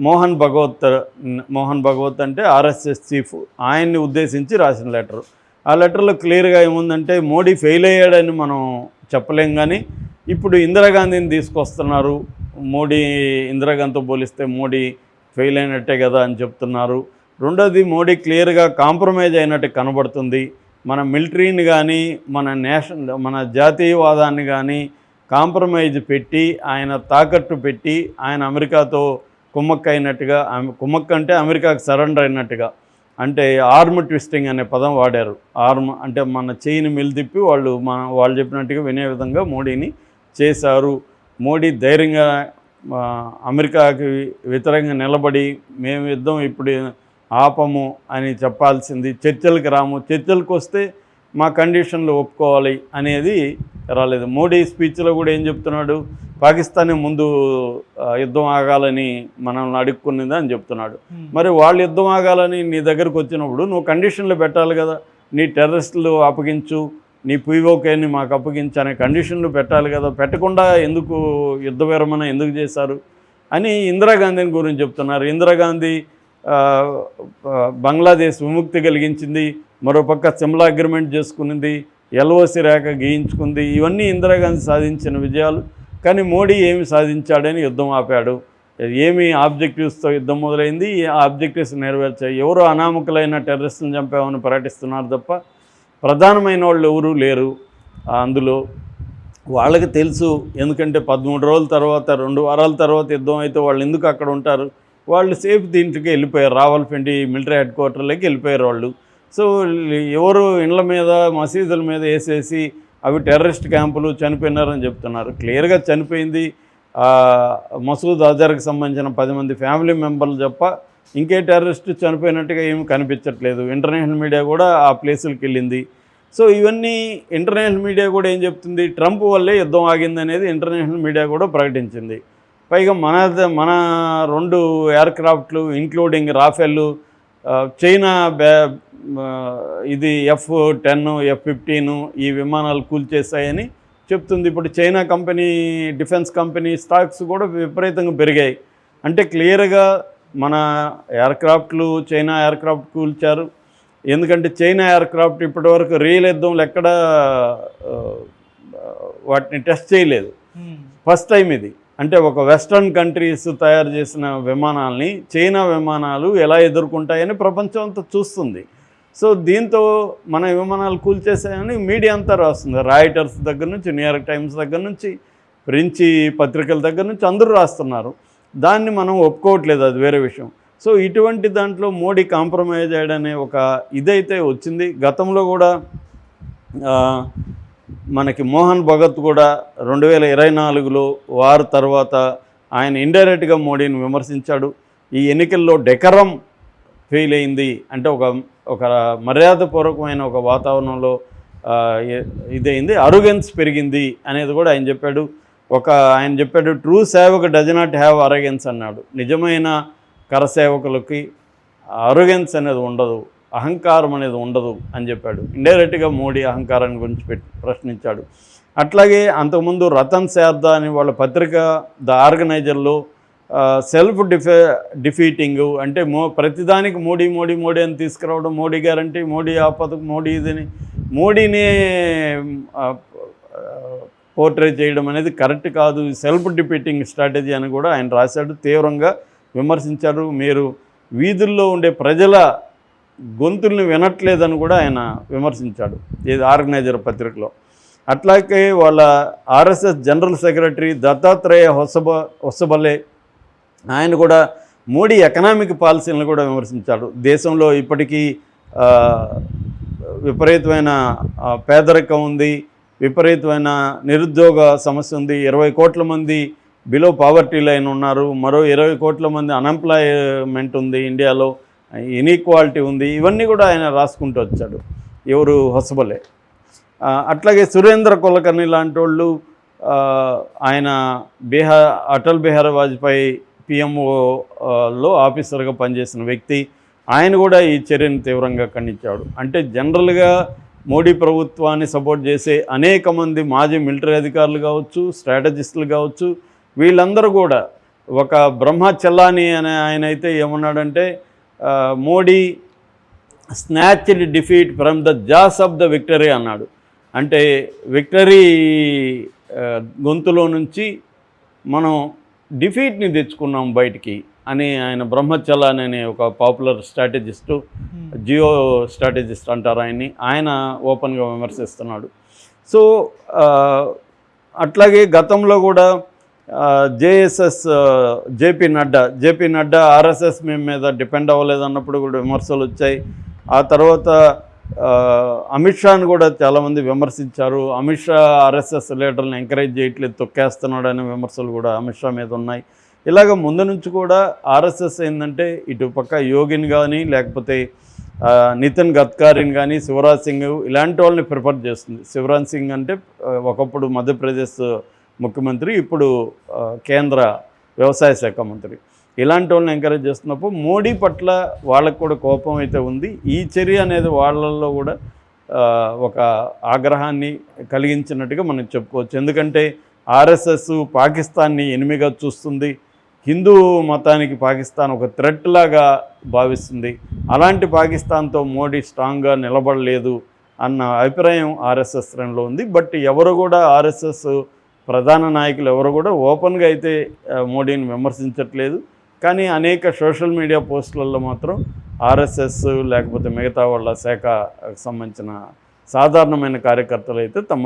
మోహన్ భగవత్ అంటే RSS chief, ఆయన్ని ఉద్దేశించి రాసిన లెటరు. ఆ లెటర్లో క్లియర్గా ఏముందంటే మోడీ ఫెయిల్ అయ్యాడని మనం చెప్పలేం, కానీ ఇప్పుడు ఇందిరాగాంధీని తీసుకొస్తున్నారు. ఇందిరాగాంధీతో పోలిస్తే మోడీ ఫెయిల్ అయినట్టే కదా అని చెప్తున్నారు. రెండోది, మోడీ క్లియర్గా కాంప్రమైజ్ అయినట్టు కనబడుతుంది. మన మిలిటరీని కానీ మన జాతీయవాదాన్ని కానీ కాంప్రమైజ్ పెట్టి, ఆయన తాకట్టు పెట్టి, ఆయన అమెరికాతో కుమ్మక్కైనట్టుగా, కుమ్మక్క అంటే అమెరికాకు సరెండర్ అయినట్టుగా, అంటే ఆర్మ్ ట్విస్టింగ్ అనే పదం వాడారు. ఆర్మ్ అంటే మన చెయ్యిని మెలితిప్పి వాళ్ళు చెప్పినట్టుగా వినే విధంగా మోడీని చేశారు. మోడీ ధైర్యంగా అమెరికాకి వ్యతిరేకంగా నిలబడి మేము యుద్ధం ఇప్పుడు ఆపము అని చెప్పాల్సింది, చర్చలకు వస్తే మా కండిషన్లు ఒప్పుకోవాలి అనేది రాలేదు. మోడీ స్పీచ్లో కూడా ఏం చెప్తున్నాడు, పాకిస్తానే ముందు యుద్ధం ఆగాలని మనల్ని అడుక్కున్నది అని చెప్తున్నాడు. మరి వాళ్ళు యుద్ధం ఆగాలని నీ దగ్గరకు వచ్చినప్పుడు నువ్వు కండిషన్లు పెట్టాలి కదా. నీ టెర్రరిస్టులు అప్పగించు, నీ పిఓకేని మాకు అప్పగించు అనే కండిషన్లు పెట్టాలి కదా. పెట్టకుండా ఎందుకు యుద్ధ విరమణ ఎందుకు చేశారు అని ఇందిరాగాంధీని గురించి చెప్తున్నారు. ఇందిరాగాంధీ బంగ్లాదేశ్ విముక్తి కలిగించింది, మరోపక్క సిమ్లా అగ్రిమెంట్ చేసుకునింది, ఎల్ఓసి రేఖ గీయించుకుంది. ఇవన్నీ ఇందిరాగాంధీ సాధించిన విజయాలు. కానీ మోడీ ఏమి సాధించాడని యుద్ధం ఆపాడు. ఏమి ఆబ్జెక్టివ్స్తో యుద్ధం మొదలైంది, ఆ ఆబ్జెక్టివ్స్ నెరవేర్చాయి. ఎవరో అనామకులైన టెర్రరిస్టులను చంపామని ప్రకటిస్తున్నారు తప్ప ప్రధానమైన వాళ్ళు ఎవరూ లేరు అందులో. వాళ్ళకి తెలుసు, ఎందుకంటే 13 రోజుల తర్వాత 2 వారాల తర్వాత యుద్ధం అయితే వాళ్ళు ఎందుకు అక్కడ ఉంటారు. వాళ్ళు సేఫ్ దీంట్లోకి వెళ్ళిపోయారు, రావల్పిండి మిలిటరీ హెడ్ క్వార్టర్లోకి వెళ్ళిపోయారు వాళ్ళు. సో ఎవరు ఇండ్ల మీద మసీదుల మీద వేసేసి అవి టెర్రరిస్ట్ క్యాంపులు, చనిపోయినారని చెప్తున్నారు. క్లియర్గా చనిపోయింది మసూద్ అజర్కి సంబంధించిన 10 మంది ఫ్యామిలీ మెంబర్లు తప్ప ఇంకే టెర్రరిస్ట్ చనిపోయినట్టుగా ఏమి కనిపించట్లేదు. ఇంటర్నేషనల్ మీడియా కూడా ఆ ప్లేసులకు వెళ్ళింది. సో ఇవన్నీ ఇంటర్నేషనల్ మీడియా కూడా ఏం చెప్తుంది, ట్రంప్ వల్లే యుద్ధం ఆగింది అనేది ఇంటర్నేషనల్ మీడియా కూడా ప్రకటించింది. పైగా మన 2 ఎయిర్క్రాఫ్ట్లు ఇంక్లూడింగ్ రాఫెల్ చైనా ఇది F-10 F-15 ఈ విమానాలు కూల్చేశాయని చెప్తుంది. ఇప్పుడు China company, defence company stocks కూడా విపరీతంగా పెరిగాయి. అంటే క్లియర్గా మన చైనా ఎయిర్క్రాఫ్ట్ కూల్చారు. ఎందుకంటే చైనా ఎయిర్క్రాఫ్ట్ ఇప్పటివరకు రియల్ యుద్ధంలో ఎక్కడ వాటిని టెస్ట్ చేయలేదు, ఫస్ట్ టైం ఇది. అంటే ఒక వెస్ట్రన్ కంట్రీస్ తయారు చేసిన విమానాలని చైనా విమానాలు ఎలా ఎదుర్కొంటాయని ప్రపంచం అంతా చూస్తుంది. సో దీంతో మన విమానాలు కూల్చేసాయని మీడియా అంతా రాస్తుంది. రాయిటర్స్ దగ్గర నుంచి, న్యూయార్క్ టైమ్స్ దగ్గర నుంచి, ఫ్రెంచి పత్రికల దగ్గర నుంచి అందరూ రాస్తున్నారు. దాన్ని మనం ఒప్పుకోవట్లేదు, అది వేరే విషయం. సో ఇటువంటి దాంట్లో మోడీ కాంప్రమైజ్ అయ్యాడనే ఒక ఇదైతే వచ్చింది. గతంలో కూడా మనకి మోహన్ భగత్ కూడా 2024లో వార్ తర్వాత ఆయన ఇండైరెక్ట్గా మోడీని విమర్శించాడు. ఈ ఎన్నికల్లో డెకరం ఫెయిల్ అయింది, అంటే ఒక మర్యాదపూర్వకమైన ఒక వాతావరణంలో ఇదైంది, అరుగెన్స్ పెరిగింది అనేది కూడా ఆయన చెప్పాడు. ఆయన చెప్పాడు, true Sevak does not have arrogance అన్నాడు. నిజమైన కరసేవకులకి అరుగెన్స్ అనేది ఉండదు, అహంకారం అనేది ఉండదు అని చెప్పాడు. ఇండైరెక్ట్గా మోడీ అహంకారాన్ని గురించి ప్రశ్నించాడు. అట్లాగే అంతకుముందు రతన్ శారదా అని వాళ్ళ పత్రిక ద ఆర్గనైజర్లో సెల్ఫ్ డిఫీటింగ్ అంటే ప్రతిదానికి మోడీ మోడీ మోడీ అని తీసుకురావడం, మోడీ గ్యారంటీ, మోడీ ఆపద, మోడీ ఇదని మోడీని పోర్ట్రే చేయడం అనేది కరెక్ట్ కాదు, సెల్ఫ్ డిఫీటింగ్ స్ట్రాటజీ అని కూడా ఆయన రాశాడు. తీవ్రంగా విమర్శించారు. మీరు వీధుల్లో ఉండే ప్రజల గొంతుల్ని వినట్లేదని కూడా ఆయన విమర్శించాడు ఇది ఆర్గనైజర్ పత్రికలో. అట్లాగే వాళ్ళ RSS general secretary Dattatreya Hosabale ఆయన కూడా మోడీ ఎకనామిక్ పాలసీలను కూడా విమర్శించాడు. దేశంలో ఇప్పటికీ విపరీతమైన పేదరికం ఉంది, విపరీతమైన నిరుద్యోగ సమస్య ఉంది, 20 కోట్ల మంది బిలో పావర్టీ లైన్ ఉన్నారు, మరో 20 కోట్ల మంది అన్ఎంప్లాయ్మెంట్ ఉంది ఇండియాలో, ఇన్ఈక్వాలిటీ ఉంది. ఇవన్నీ కూడా ఆయన రాసుకుంటూ వచ్చాడు హొసబలే. అట్లాగే సురేంద్ర కులకర్ణి లాంటి వాళ్ళు, ఆయన అటల్ బిహారీ వాజ్పేయి పిఎంఓలో ఆఫీసర్గా పనిచేసిన వ్యక్తి, ఆయన కూడా ఈ చర్యను తీవ్రంగా ఖండించాడు. అంటే జనరల్గా మోడీ ప్రభుత్వాన్ని సపోర్ట్ చేసే అనేక మంది మాజీ మిలిటరీ అధికారులు కావచ్చు, స్ట్రాటజిస్టులు కావచ్చు, వీళ్ళందరూ కూడా ఒక బ్రహ్మ చెల్లాని అనే ఆయన అయితే ఏమన్నాడంటే Modi snatched defeat from the jaws of the victory అన్నాడు. అంటే విక్టరీ గొంతులో నుంచి మనం డిఫీట్ని తెచ్చుకున్నాం బయటికి అని ఆయన బ్రహ్మచలాని అనే ఒక పాపులర్ స్ట్రాటజిస్టు, జియో స్ట్రాటజిస్ట్ అంటారు ఆయన్ని, ఆయన ఓపెన్గా విమర్శిస్తున్నాడు. సో అట్లాగే గతంలో కూడా జేఎస్ఎస్ జేపీ నడ్డా ఆర్ఎస్ఎస్ మేము మీద డిపెండ్ అవ్వలేదు అన్నప్పుడు కూడా విమర్శలు వచ్చాయి. ఆ తర్వాత అమిత్ షాను కూడా చాలామంది విమర్శించారు. అమిత్ షా ఆర్ఎస్ఎస్ లీడర్ని ఎంకరేజ్ చేయట్లేదు, తొక్కేస్తున్నాడు అనే విమర్శలు కూడా అమిత్ షా మీద ఉన్నాయి. ఇలాగ ముందు నుంచి కూడా ఆర్ఎస్ఎస్ ఏంటంటే ఇటు పక్క యోగిని కానీ లేకపోతే నితిన్ గడ్కరీని కానీ శివరాజ్ సింగ్ ఇలాంటి వాళ్ళని ప్రిఫర్ చేస్తుంది. శివరాజ్ సింగ్ అంటే ఒకప్పుడు మధ్యప్రదేశ్ ముఖ్యమంత్రి, ఇప్పుడు కేంద్ర వ్యవసాయ శాఖ మంత్రి. ఇలాంటి వాళ్ళని ఎంకరేజ్ చేస్తున్నప్పుడు మోడీ పట్ల వాళ్ళకు కూడా కోపం అయితే ఉంది. ఈ చర్య అనేది వాళ్ళల్లో కూడా ఒక ఆగ్రహాన్ని కలిగించినట్టుగా మనం చెప్పుకోవచ్చు. ఎందుకంటే ఆర్ఎస్ఎస్ పాకిస్తాన్ని ఎనిమిగా చూస్తుంది, హిందూ మతానికి పాకిస్తాన్ ఒక థ్రెట్ లాగా భావిస్తుంది. అలాంటి పాకిస్తాన్తో మోడీ స్ట్రాంగ్గా నిలబడలేదు అన్న అభిప్రాయం ఆర్ఎస్ఎస్ శ్రేణిలో ఉంది. బట్ ఎవరు కూడా ఆర్ఎస్ఎస్ ప్రధాన నాయకులు ఎవరు కూడా ఓపెన్గా అయితే మోడీని విమర్శించట్లేదు. కానీ అనేక సోషల్ మీడియా పోస్టులలో మాత్రం ఆర్ఎస్ఎస్ లేకపోతే మిగతా వాళ్ళ శాఖకు సంబంధించిన సాధారణమైన కార్యకర్తలు అయితే తమ